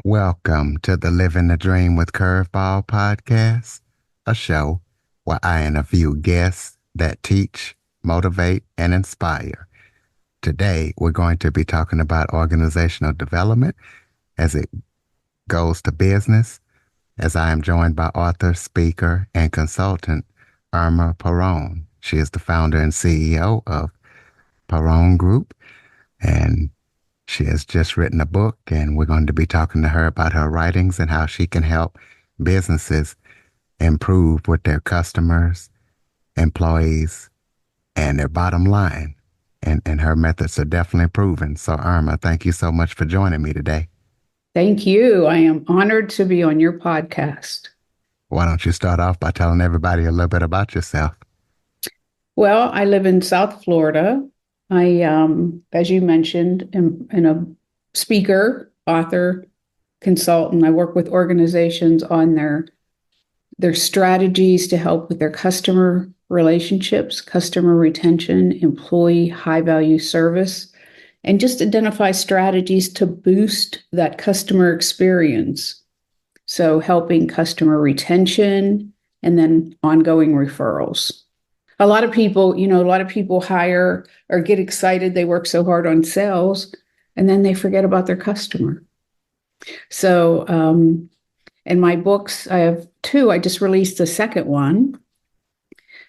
Welcome to the Living the Dream with Curveball podcast, a show where I interview guests that teach, motivate, and inspire. Today, we're going to be talking about organizational development as it goes to business, as I am joined by author, speaker, and consultant Irma Parone. She is the founder and CEO of Parone Group, and she has just written a book, and we're going to be talking to her about her writings and how she can help businesses improve with their customers, employees, and their bottom line. And her methods are definitely proven. So, Irma, thank you so much for joining me today. Thank you. I am honored to be on your podcast. Why don't you start off by telling everybody a little bit about yourself? Well, I live in South Florida. I, as you mentioned, am a speaker, author, consultant. I work with organizations on their strategies to help with their customer relationships, customer retention, employee high value service, and just identify strategies to boost that customer experience. So helping customer retention and then ongoing referrals. A lot of people hire or get excited. They work so hard on sales and then they forget about their customer. So, in my books, I have two. I just released the second one.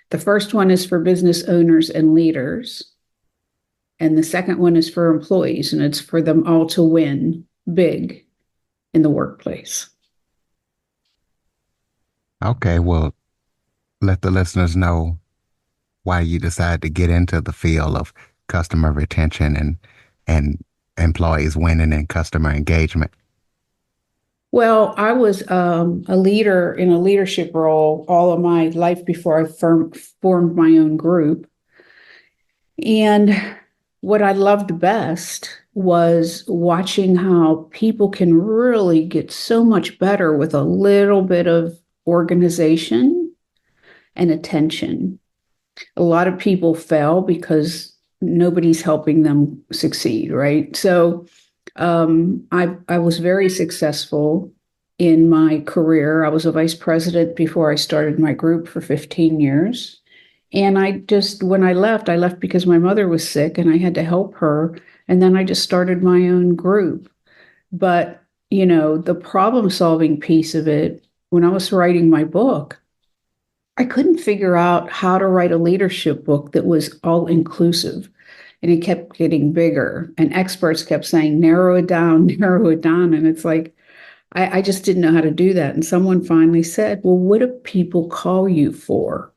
The first one is for business owners and leaders. And the second one is for employees, and it's for them all to win big in the workplace. Okay, well, let the listeners know why you decided to get into the field of customer retention and employees winning and customer engagement. Well, I was a leader in a leadership role all of my life before I formed my own group. And what I loved best was watching how people can really get so much better with a little bit of organization and attention. A lot of people fail because nobody's helping them succeed, right? So I was very successful in my career. I was a vice president before I started my group for 15 years. And when I left because my mother was sick and I had to help her. And then I just started my own group. But, the problem solving piece of it, when I was writing my book, I couldn't figure out how to write a leadership book that was all inclusive. And it kept getting bigger. And experts kept saying, narrow it down, narrow it down. And it's like, I just didn't know how to do that. And someone finally said, well, what do people call you for?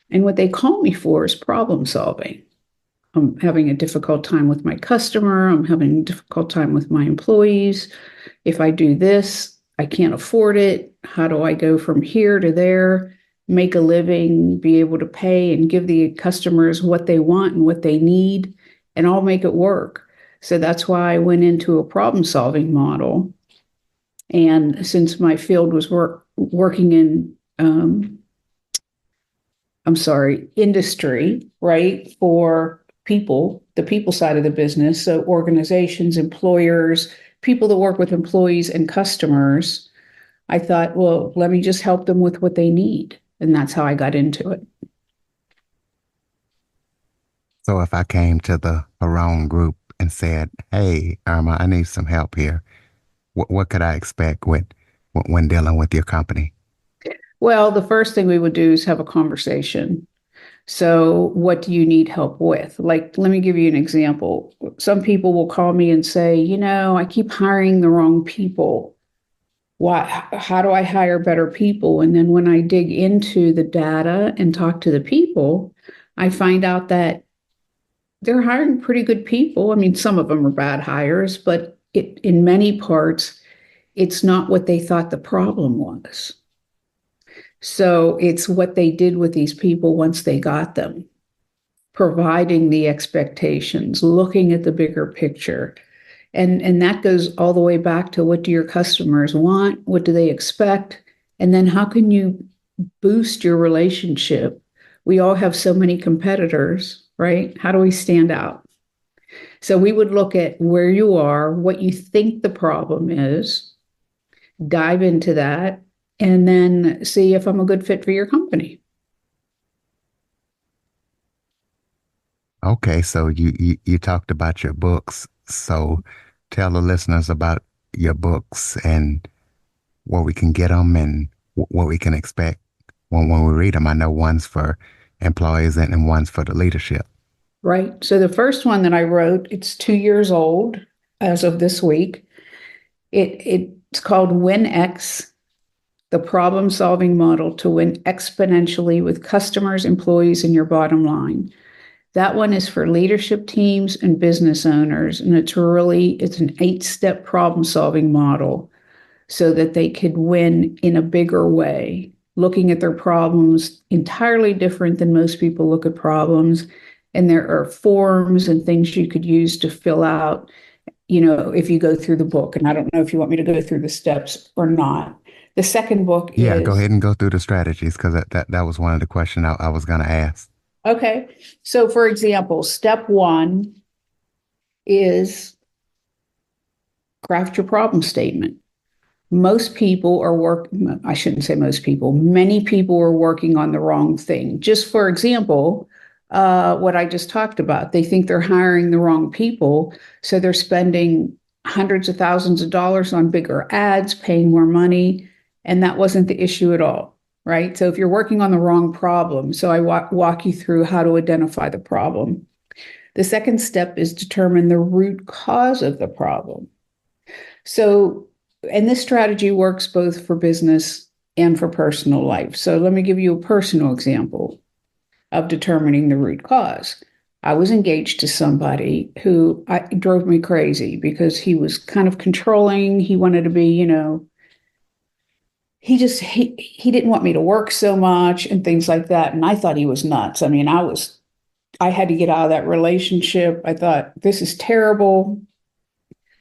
And what they call me for is problem solving. I'm having a difficult time with my customer. I'm having a difficult time with my employees. If I do this, I can't afford it. How do I go from here to there, make a living, be able to pay and give the customers what they want and what they need, and I'll make it work. So that's why I went into a problem solving model. And since my field was working in, industry, right, for people, the people side of the business, so organizations, employers, people that work with employees and customers, I thought, well, let me just help them with what they need. And that's how I got into it. So if I came to the Parone Group and said, hey, Irma, I need some help here, what could I expect when dealing with your company? Well, the first thing we would do is have a conversation. So, what do you need help with? Like, let me give you an example. Some people will call me and say, I keep hiring the wrong people. Why, how do I hire better people? And then when I dig into the data and talk to the people, I find out that they're hiring pretty good people. I mean, some of them are bad hires, but in many parts, it's not what they thought the problem was. So it's what they did with these people once they got them, providing the expectations, looking at the bigger picture. And that goes all the way back to, what do your customers want? What do they expect? And then how can you boost your relationship? We all have so many competitors, right? How do we stand out? So we would look at where you are, what you think the problem is, dive into that, and then see if I'm a good fit for your company. Okay, so you talked about your books. So tell the listeners about your books and where we can get them and what we can expect when we read them. I know one's for employees and one's for the leadership. Right. So the first one that I wrote, it's 2 years old as of this week. It's called Winx, the problem solving model to win exponentially with customers, employees, and your bottom line. That one is for leadership teams and business owners. And it's an 8-step problem solving model so that they could win in a bigger way, looking at their problems entirely different than most people look at problems. And there are forms and things you could use to fill out, if you go through the book. And I don't know if you want me to go through the steps or not. The second book Yeah, go is ahead and go through the strategies because that was one of the questions I was going to ask. okay. So, for example, step one is craft your problem statement. Most people are I shouldn't say most people, many people are working on the wrong thing. Just for example, what I just talked about, they think they're hiring the wrong people. So they're spending hundreds of thousands of dollars on bigger ads, paying more money. And that wasn't the issue at all, right? So if you're working on the wrong problem, so I walk you through how to identify the problem. The second step is determine the root cause of the problem. So, and this strategy works both for business and for personal life. So, let me give you a personal example of determining the root cause. I was engaged to somebody who drove me crazy because he was kind of controlling. He wanted to be, he didn't want me to work so much and things like that. And I thought he was nuts. I mean, I had to get out of that relationship. I thought this is terrible.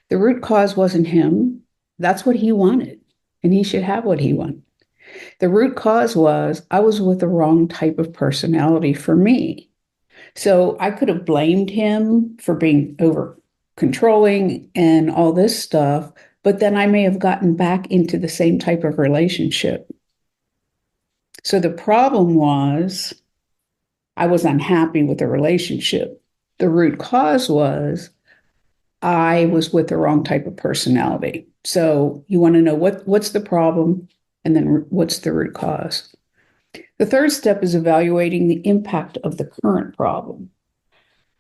The root cause wasn't him. That's what he wanted, and he should have what he wanted. The root cause was I was with the wrong type of personality for me. So I could have blamed him for being over controlling and all this stuff, but then I may have gotten back into the same type of relationship. So the problem was I was unhappy with the relationship. The root cause was I was with the wrong type of personality. So you want to know what's the problem and then what's the root cause. The third step is evaluating the impact of the current problem.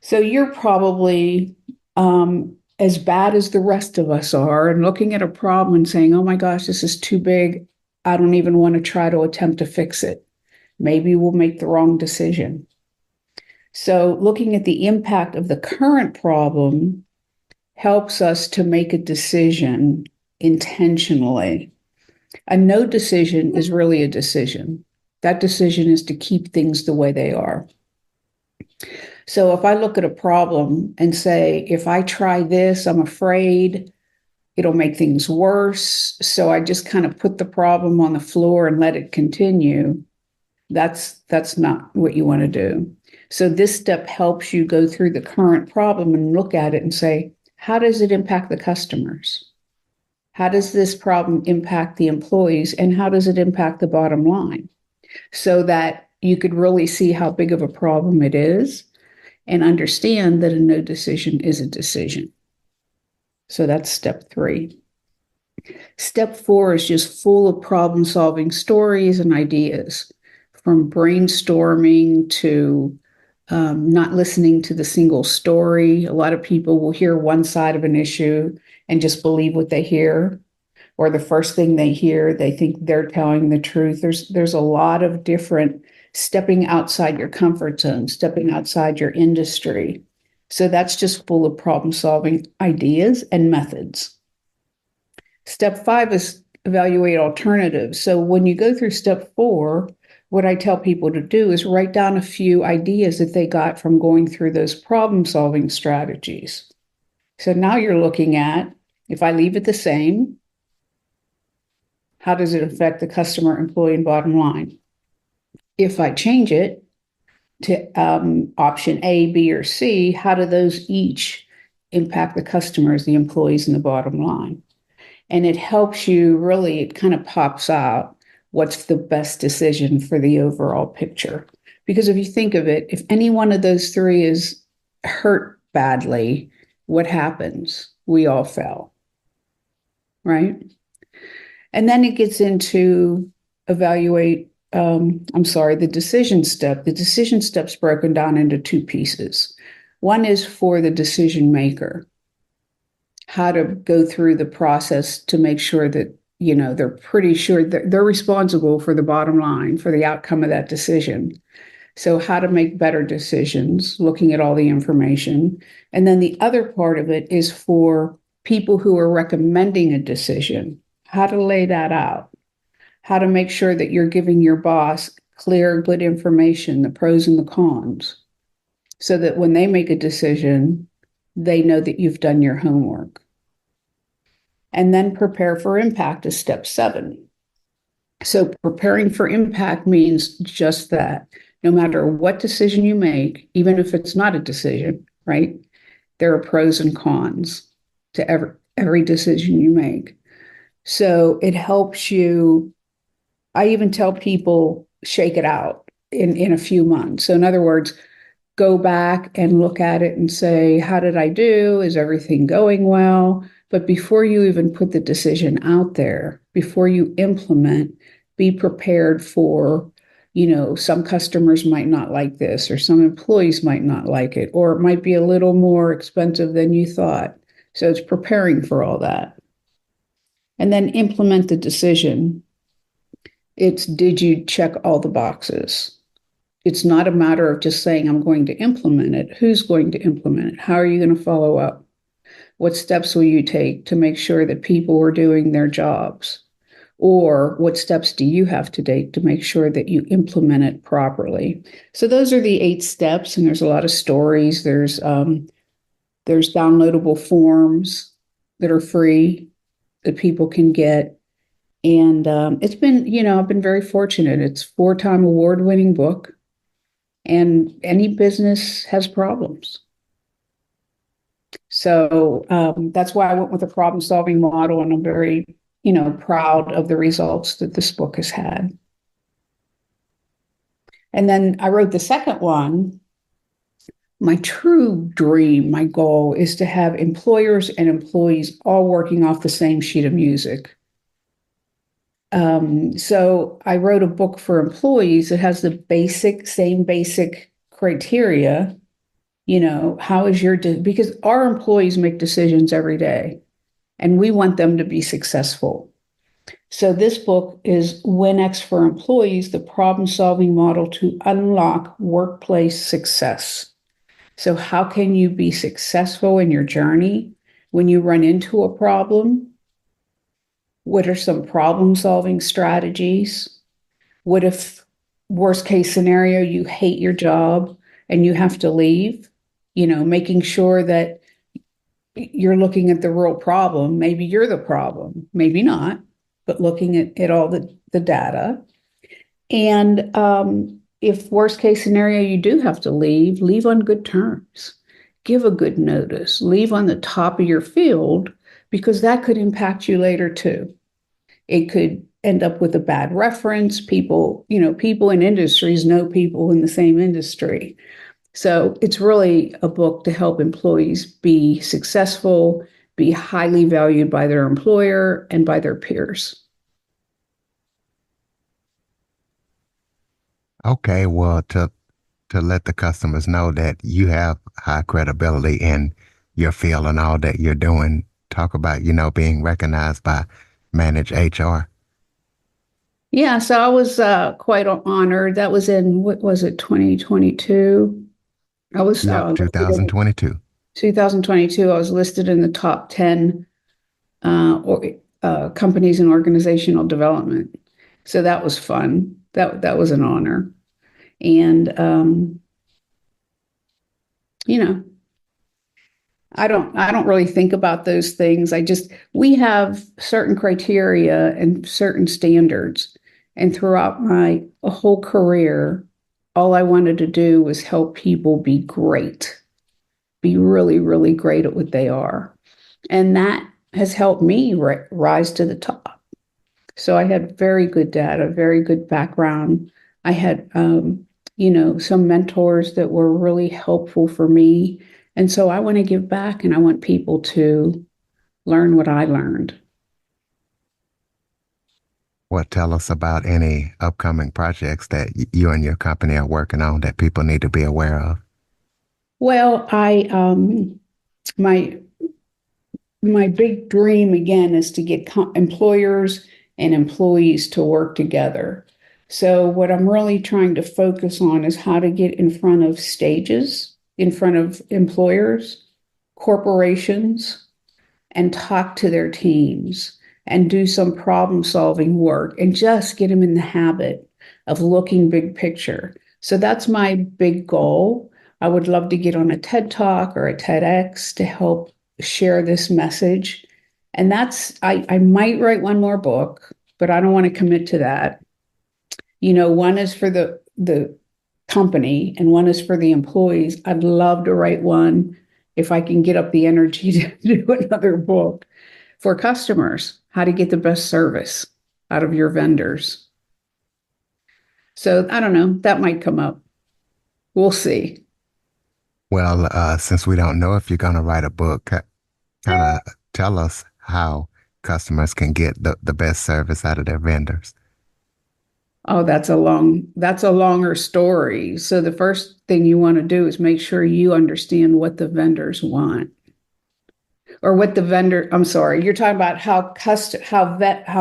So you're probably as bad as the rest of us are and looking at a problem and saying, oh my gosh, this is too big. I don't even want to try to attempt to fix it. Maybe we'll make the wrong decision. So looking at the impact of the current problem helps us to make a decision intentionally. A no decision is really a decision. That decision is to keep things the way they are. So if I look at a problem and say, if I try this, I'm afraid it'll make things worse. So I just kind of put the problem on the floor and let it continue. That's not what you want to do. So this step helps you go through the current problem and look at it and say, how does it impact the customers? How does this problem impact the employees? And how does it impact the bottom line? So that you could really see how big of a problem it is and understand that a no decision is a decision. So that's step 3. Step 4 is just full of problem solving stories and ideas, from brainstorming to not listening to the single story. A lot of people will hear one side of an issue and just believe what they hear, or the first thing they hear, they think they're telling the truth. There's a lot of different stepping outside your comfort zone, stepping outside your industry. So that's just full of problem solving ideas and methods. Step 5 is evaluate alternatives. So when you go through step 4, what I tell people to do is write down a few ideas that they got from going through those problem solving strategies. So now you're looking at, if I leave it the same, how does it affect the customer, employee, and bottom line? If I change it to option A, B, or C, how do those each impact the customers, the employees, and the bottom line. And it helps you really, it kind of pops out what's the best decision for the overall picture. Because if you think of it, if any one of those three is hurt badly, what happens? We all fail, right? And then it gets into the decision step. The decision step's broken down into two pieces. One is for the decision maker, how to go through the process to make sure that, they're pretty sure that they're responsible for the bottom line, for the outcome of that decision. So, how to make better decisions, looking at all the information. And then the other part of it is for people who are recommending a decision, how to lay that out, how to make sure that you're giving your boss clear, good information, the pros and the cons, so that when they make a decision, they know that you've done your homework. And then prepare for impact is step 7. So preparing for impact means just that. No matter what decision you make, even if it's not a decision, right? There are pros and cons to every decision you make. So it helps you. I even tell people shake it out in a few months. So in other words, go back and look at it and say, how did I do? Is everything going well? But before you even put the decision out there, before you implement, be prepared for, some customers might not like this, or some employees might not like it, or it might be a little more expensive than you thought. So it's preparing for all that. And then implement the decision. It's, did you check all the boxes? It's not a matter of just saying, I'm going to implement it. Who's going to implement it? How are you going to follow up? What steps will you take to make sure that people are doing their jobs? Or what steps do you have to take to make sure that you implement it properly? So those are the 8 steps, and there's a lot of stories. There's downloadable forms that are free that people can get. And it's been, I've been very fortunate. It's 4-time award-winning book, and any business has problems. So that's why I went with a problem-solving model, and I'm very, proud of the results that this book has had. And then I wrote the second one. My true dream, my goal is to have employers and employees all working off the same sheet of music. So I wrote a book for employees that has the same basic criteria. How is because our employees make decisions every day, and we want them to be successful. So this book is Winx for Employees, the problem-solving model to unlock workplace success. So how can you be successful in your journey when you run into a problem? What are some problem-solving strategies? What if, worst case scenario, you hate your job and you have to leave? Making sure that you're looking at the real problem. Maybe you're the problem, maybe not, but looking at all the data. And if worst case scenario, you do have to leave on good terms. Give a good notice. Leave on the top of your field, because that could impact you later too. It could end up with a bad reference. People in industries know people in the same industry. So it's really a book to help employees be successful, be highly valued by their employer and by their peers. Okay, well, to let the customers know that you have high credibility in your field and all that you're doing, talk about, being recognized by Manage HR. Yeah, so I was quite honored. That was in, what was it, 2022? I was Yep, listed in 2022. 2022. I was listed in the top 10 companies in organizational development. So that was fun. That was an honor. And you know, I don't really think about those things. We have certain criteria and certain standards. And throughout my whole career, all I wanted to do was help people be great, be really, really great at what they are. And that has helped me rise to the top. So I had very good data, very good background. I had, some mentors that were really helpful for me. And so I want to give back and I want people to learn what I learned. What tell us about any upcoming projects that you and your company are working on that people need to be aware of? Well, my my big dream again is to get employers and employees to work together. So what I'm really trying to focus on is how to get in front of stages, in front of employers, corporations, and talk to their teams and do some problem solving work and just get them in the habit of looking big picture. So that's my big goal. I would love to get on a TED Talk or a TEDx to help share this message. And I might write one more book, but I don't want to commit to that. One is for the company and one is for the employees. I'd love to write one if I can get up the energy to do another book for customers, how to get the best service out of your vendors. So I don't know, that might come up. We'll see. Well, since we don't know if you're going to write a book, kind of tell us how customers can get the best service out of their vendors. Oh, that's a longer story. So the first thing you want to do is make sure you understand what the vendors want. Or what the vendor, I'm sorry, you're talking about how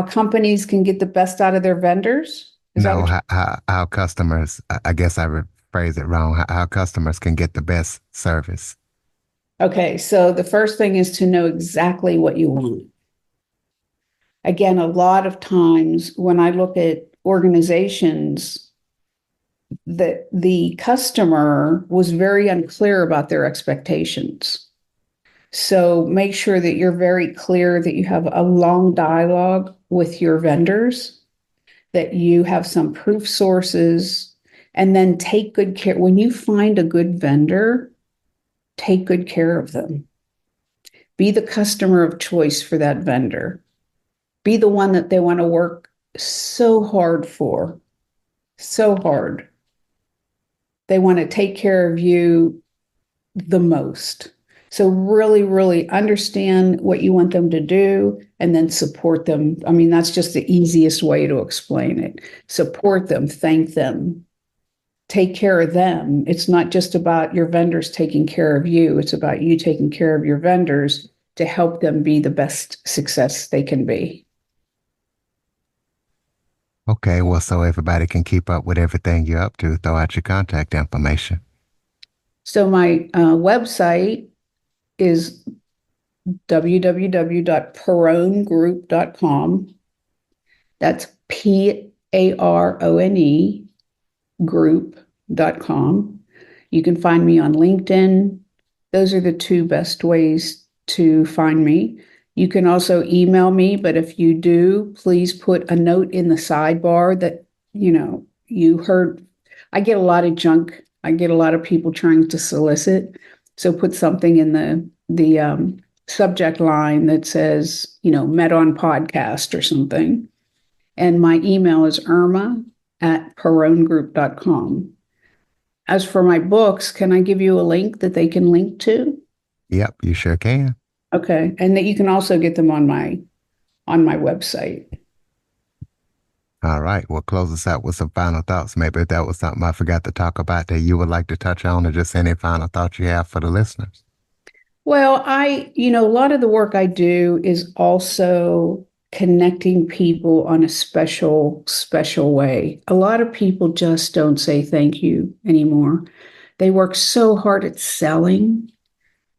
companies can get the best out of their vendors? Is that No, what how customers, I guess I rephrase it wrong, how customers can get the best service. Okay, so the first thing is to know exactly what you want. Again, a lot of times when I look at organizations, the customer was very unclear about their expectations. So make sure that you're very clear that you have a long dialogue with your vendors, that you have some proof sources, and then take good care. When you find a good vendor, take good care of them. Be the customer of choice for that vendor. Be the one that they want to work so hard for, so hard. They want to take care of you the most. So really, really understand what you want them to do and then support them. I mean, that's just the easiest way to explain it. Support them, thank them, take care of them. It's not just about your vendors taking care of you. It's about you taking care of your vendors to help them be the best success they can be. Okay, well, so everybody can keep up with everything you're up to, throw out your contact information. So my website is www.paronegroup.com. That's Parone group.com. You can find me on LinkedIn. Those are the two best ways to find me. You can also email me, but if you do, please put a note in the sidebar that, you heard. I get a lot of junk. I get a lot of people trying to solicit. So put something in the subject line that says, met on podcast or something. And my email is irma@paronegroup.com. As for my books, can I give you a link that they can link to? Yep, you sure can. Okay. And that you can also get them on my website. All right, well, close us out with some final thoughts. Maybe if that was something I forgot to talk about that you would like to touch on, or just any final thoughts you have for the listeners. Well, a lot of the work I do is also connecting people on a special, special way. A lot of people just don't say thank you anymore. They work so hard at selling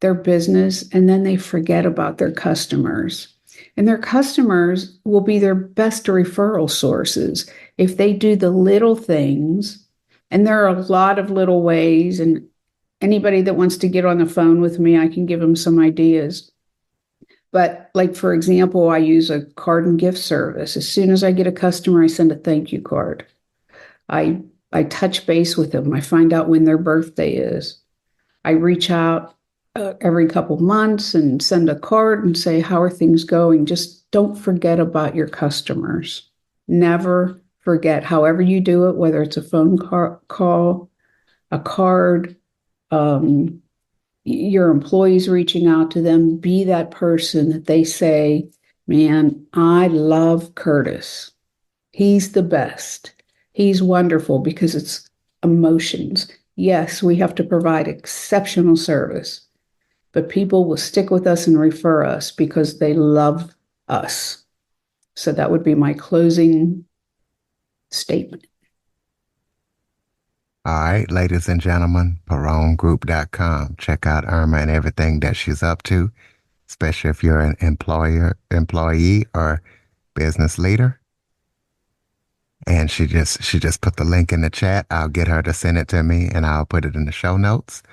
their business and then they forget about their customers. And their customers will be their best referral sources if they do the little things. And there are a lot of little ways. And anybody that wants to get on the phone with me, I can give them some ideas. But, like, for example, I use a card and gift service. As soon as I get a customer, I send a thank you card. I touch base with them. I find out when their birthday is. I reach out every couple months and send a card and say, how are things going? Just don't forget about your customers. Never forget, however you do it, whether it's a phone call, a card, um, your employees reaching out to them, be that person that they say, man, I love Curtis. He's the best. He's wonderful, because it's emotions. Yes, we have to provide exceptional service, but people will stick with us and refer us because they love us. So that would be my closing statement. All right, ladies and gentlemen, ParoneGroup.com. Check out Irma and everything that she's up to, especially if you're an employee, or business leader. And she just put the link in the chat. I'll get her to send it to me and I'll put it in the show notes.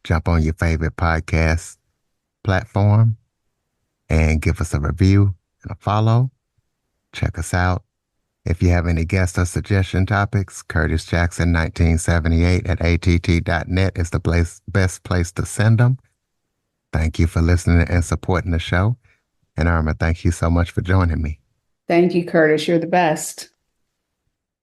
Jump on your favorite podcast platform and give us a review and a follow. Check us out. If you have any guest or suggestion topics, Curtis Jackson 1978 at att.net is the best place to send them. Thank you for listening and supporting the show. And Irma, thank you so much for joining me. Thank you, Curtis. You're the best.